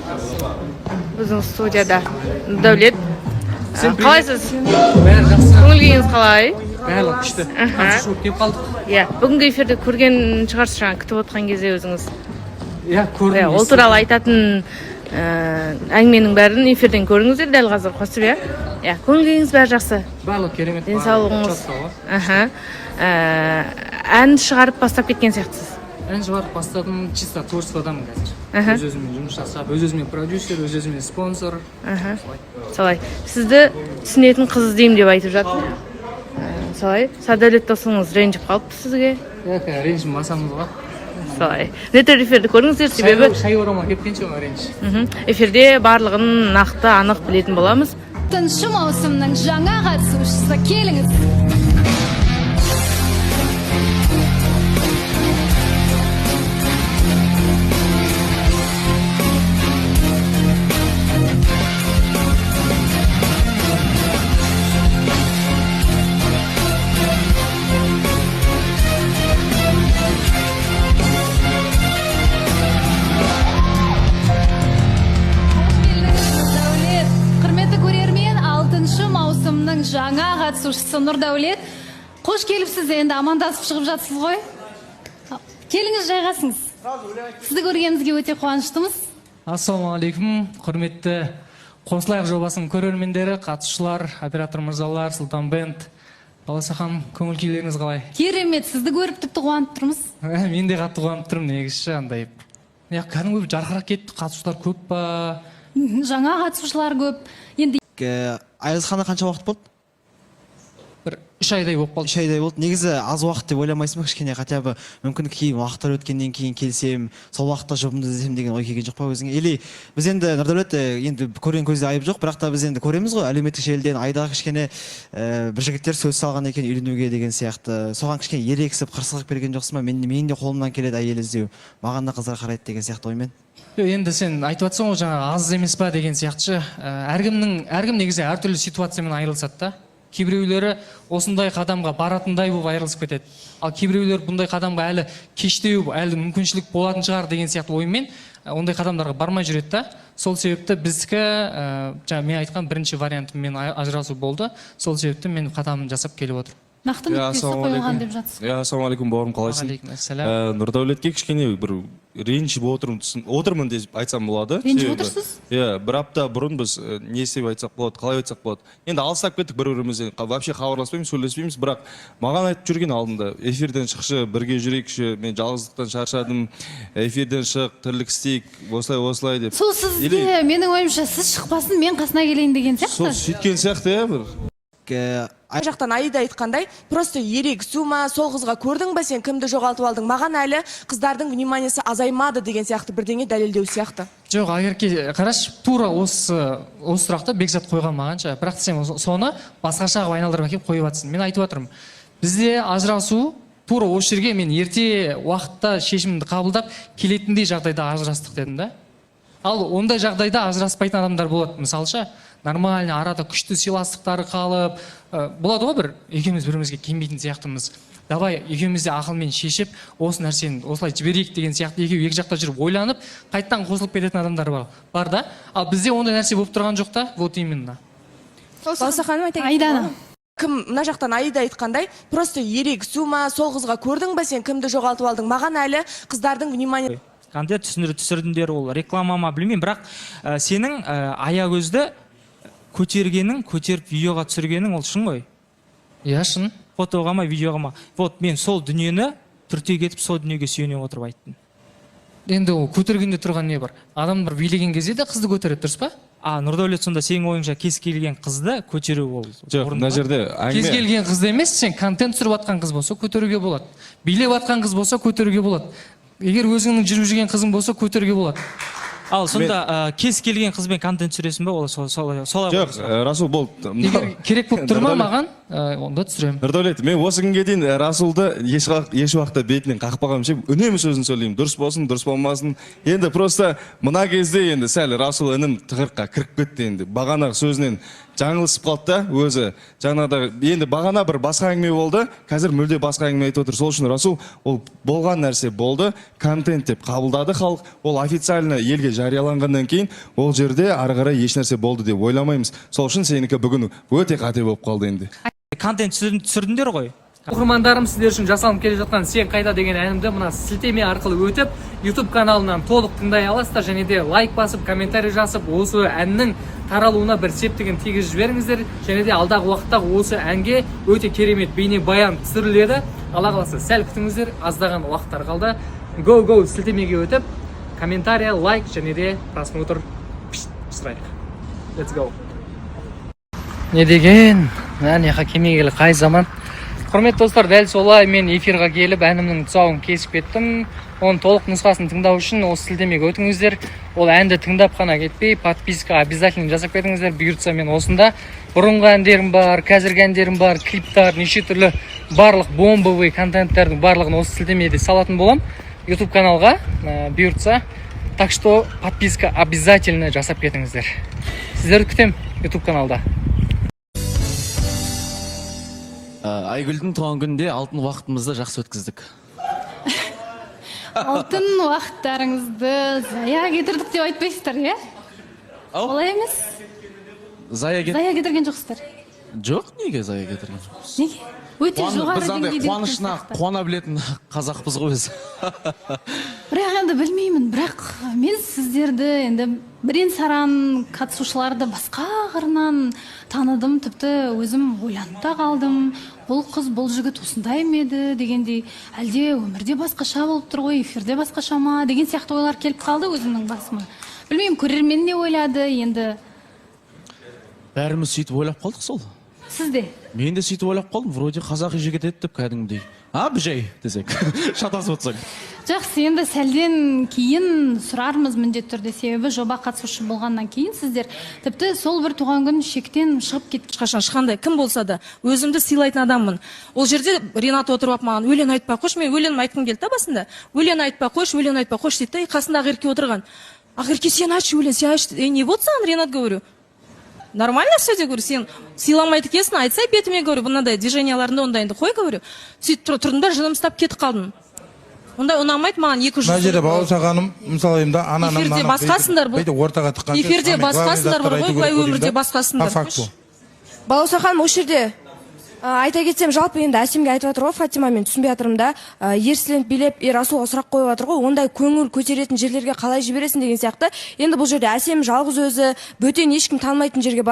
Біздің студияда Дәулет. Қалайсыз? Бәрі жақсы. Көңіл күйіңіз қалай? Барлығы күшті. Қазір шоу келіп қалдық. Иә, бүгінгі эфирді көрген шығарсыз, жаңа күтіп отқан кезде өзіңіз. Иә, көрдім. Ол туралы айтатын әңгіменің бәрін эфирден көріңіздер дәл қазір қосып, иә. Иә, көңіл күйіңіз бәрі жақсы. Барлығы керемет. Денсаулығыңыз. Ән шығарып бастап кеткен сияқтысыз. Ән шығарып бастадым, чисто творчестводамын қазір. Өз-өзімен жұмыс жасап, өз-өзімен продюсер, өз-өзімен спонсор. Солай. Сізді түсінетін қыз іздеймін деп айтып жатыр. Солай. Садәулет досыңыз ренжіп қалыпты сізге. Иә, ренжім масамызға. Солай. Нетер эфирді көріңіздер, себебі шай орама кепкенше ма ренж. Эфирде барлығын нақты, анық білетін боламыз. Алтыншы маусымның жаңа қатысушысы, келіңіз. Жаңа қатысушысы Нұрдәулет. Қош келіпсіз, енді амандасып шығып жатсыз ғой. Келіңіз, жайғасыңыз. Сізді көргенімізге өте қуаныштымыз. Ассалаумағалейкум, құрметті Қосылайық жобасының көрермендері, қатысушылар, оператор мырзалар, Сұлтан Бенд. Қаласа ханым, көңіл күйлеріңіз қалай? Керемет, сізді көріп тіпті қуанып тұрмыз. Мен де қатты қуанып тұрмын, негізі андай. Кәдімгі жарқырақ кетті, қатысушылар көп па? Жаңа қатысушылар көп. Енді Айрылысқанда қанша уақыт болды? Бір 3 айдай болып қалды. 3 айдай болды. Негізі аз уақыт деп ойламайсың ба? Кішкене хотя бы мүмкін кейін уақыттар өткеннен кейін келсем, сол уақытта жобымды іздесем деген ой келген жоқ па өзіңе? Или біз енді Нұрдәулет енді көрген көзде айып жоқ, бірақ та біз енді көреміз ғой әлеуметтік желіден айдағы кішкене бір жігіттер сөз салған екен үйленуге деген сияқты. Соған кішкене ерегісіп қырсығып берген жоқсың ба? Менің де қолымнан келеді әйел іздеу. Маған да қыздар қарайды деген сияқты оймен. Енді сен айтып жатсың ғой, жаңа аз емес па деген сияқтышы. Әркім негізі әртүрлі ситуациямен айырылысады да. Кейбіреулері осындай қадамға баратындай болып айырылысып кетеді. Ал кейбіреулер бұндай қадамға әлі кештеу, әлі мүмкіншілік болатын шығар деген сияқты оймен ондай қадамдарға бармай жүреді да. Сол себепті біздікі, жаңа мен айтқан бірінші вариантыммен ажырасу болды. Сол себепті мен қадамын жасап келіп отырмын. нақты нүктесі қойылған деп жатсыз. Ассалаумағалейкум, бауырым, қалайсың? Уағалейкум. Нұрдәулетке кішкене бір ренжіп отырмын деп айтсам болады. Ренжіп отырсыз? Иә, бір апта бұрын біз не істеп айтсақ болады, қалай айтсақ болады. Енді алыстап кеттік бір-бірімізден, вообще хабарласпаймыз, сөйлеспейміз, бірақ маған айтып жүрген алдында, эфирден шықшы, бірге жүрейікші, мен жалғыздықтан шаршадым, эфирден шық, тірлік істейік, осылай деп. Сол сізде, менің ойымша, сіз шықпасын, мен қасына келейін деген сияқты. Сол сөйткен сияқты, иә, бір. Жақтан Аида айтқандай, просто ерегісу ма, сол қызға көрдің бе сен, кімді жоғалтып алдың? Маған әлі қыздардың вниманиясы азаймады деген сияқты бірдеңе дәлелдеу сияқты. Жоқ, Айерке, қараш, тура осы сұрақты Бекзат қойған мағанша, бірақ сен соны басқаша айналдырып әкеп қойып жатсың. Мен айтып жатырмын, бізде ажырасу тура осы жерге мен ерте уақытта шешімді қабылдап келетіндей жағдайда ажырастық дедім да. Ал ондай жағдайда ажыраспайтын адамдар болады, мысалша нормальный арада күшті сыйластықтары қалып, болады ғой бір екеуміз бірімізге келмейтін сияқтымыз. Давай екеуміз де ақылмен шешіп, осы нәрсені осылай жіберейік деген сияқты екеуі екі жақта жүріп ойланып, қайттан қосылып кететін адамдар бар да. Ал бізде ондай нәрсе болып тұрған жоқ та, вот именно. Балса ханым айта Айдана. Кім мына жақтан Аида айтқандай, просто ерегісу ма, сол қызға көрдің бе сен, кімді жоғалтып алдың? Маған әлі қыздардың внимания. Контент түсірдіңдер, ол реклама ма білмеймін, бірақ сенің аягөзді көтергенің, көтеріп видеоға түсіргенің ол шын ғой? Иә, шын. Фотоға ма, видеоға ма? Вот мен сол дүниені түрте кетіп, сол дүниеге сүйене отырып айттым. Енді ол көтергенде тұрған не бар? Адам бір билеген кезде де қызды көтереді, дұрыс па? Нұрдәулет, сонда сенің ойыңша кез келген қызды көтеру ол? Жоқ, мына жерде кез келген қызды емес, сен контент түсіріп жатқан қыз болса көтеруге болады. Билеп жатқан қыз болса көтеруге болады. Егер өзіңнің жүріп жүрген қызың болса көтеруге болады. Ал сонда кез келген қызбен контент түсіресің бе? Ол солай. Жоқ, Расул, бол. Егер керек болып тұр ма маған? онда түсіремін. Нұрдәулет, мен осы күнге дейін Расулды еш уақытта бетінен қақпағанымша үнемі сөзін сөйлеймін. Дұрыс болсын, дұрыс болмасын. Енді просто мына кезде енді сәл Расул інім тығырыққа кіріп кетті енді. Бағана сөзінен жаңылысып қалды да өзі. Жаңағыда енді бағана бір басқа әңгіме болды, қазір мүлде басқа әңгіме айтып отыр. Сол үшін Расул ол болған нәрсе болды, контент деп қабылдады халық. Ол официально елге жарияланғаннан кейін ол жерде ары қарай еш нәрсе болды деп ойламаймыз. Сол үшін сенікі бүгін өте қате болып қалды енді. Контент түсірдіңдер ғой. Оқырмандарым, сіздер үшін жасалып келе жатқан Сен қайда деген әнімді мына сілтеме арқылы өтіп, YouTube каналынан толық тыңдай аласыздар, және де лайк басып, комментарий жазып, осы әннің таралуына бір септігін тигізіп жіберіңіздер, және де алдағы уақытта осы әнге өте керемет бейне баян түсіріледі. Алла қаласа, сәл күтіңіздер, аздаған уақыттар қалды. Go сілтемеге өтіп, комментарий, лайк және де просмотр сұрайық. Let's go. Не деген? Яқа кемегелі қай заман? Құрметті достар, дәл солай мен эфирға келіп әнімнің тұсауын кесіп кеттім. Оның толық нұсқасын тыңдау үшін осы сілтемеге өтіңіздер. Ол әнді тыңдап қана кетпей, подписка обязательно жасап кетіңіздер. Бұйыртса мен осында бұрынғы әндерім бар, қазіргі әндерім бар, клиптар, неше түрлі барлық бомбовый контенттердің барлығын осы сілтемеде салатын болам YouTube каналға. Бұйыртса, так что подписка обязательно жасап кетіңіздер. Сіздерді күтем YouTube каналда. Айгүлдің туған күнінде алтын уақытымызды жақсы өткіздік. Алтын уақыттарыңызды зая кетірдік деп айтпайсыздар, иә? Олай емес? Зая кетірген жоқсыздар. Жоқ, неге зая кетірген жоқпыз? Неге? Өте жоғары біз андай деңгейде қуанышына қуана білетін қазақпыз ғой өзі. Бірақ енді білмеймін, бірақ мен сіздерді енді бірен-саран қатысушыларды басқа қырынан таныдым, тіпті өзім ойланып та қалдым. Бұл қыз, бұл жігіт осындай ма еді дегендей, әлде өмірде басқаша болып тұр ғой, эфирде басқаша ма деген сияқты ойлар келіп қалды өзімнің басыма. Білмеймін, көрермен не ойлады енді. Бәріміз сөйтіп ойлап қалдық сол. Сізде? Мен де сөйтіп ойлап қалдым, вроде қазақи жігіт еді деп кәдімгідей. Бжай десек, шатасып отырсақ. Жақсы, енді сәлден кейін сұрармыз міндетті түрде, себебі жоба қатысушы болғаннан кейін сіздер тіпті сол бір туған күн шектен шығып кеткен. Ешқашан ешқандай кім болса да өзімді сыйлайтын адаммын. Ол жерде Ренат отырып маған өлең айтпа қойшы, мен өлең айтқым келді басында. Өлең айтпа қойшы дейді, қасында Ақерке отырған. Ақерке, сен айтшы өлең, сен айтшы. Не болды саған, Ренат, говорю. Нормально все, говорю, сен сыйламайды екенсің, айтсай бетіме, говорю, бұндай движенияларында ондайынды қой, говорю. Сөйтіп тұрдым да жыным ұстап кетіп қалдым. Ондай ұнамайды маған 200. Мына жерде бауырсағаным, мысалы енді ананы эфирде басқасыңдар бұл. Ортаға тыққанша. Эфирде басқасыңдар бір ғой, былай өмірде басқасыңдар. Бауырсақан осы жерде айта кетсем, жалпы енді Әсемге айтып жатыр ғой, Фатима, мен түсінбей жатырмын да, ерсіленіп билеп, Расулға сұрақ қойып жатыр ғой, ондай көңіл көтеретін жерлерге қалай жібересің деген сияқты. Енді бұл жерде Әсем жалғыз өзі, бөтен ешкім танымайтын жерге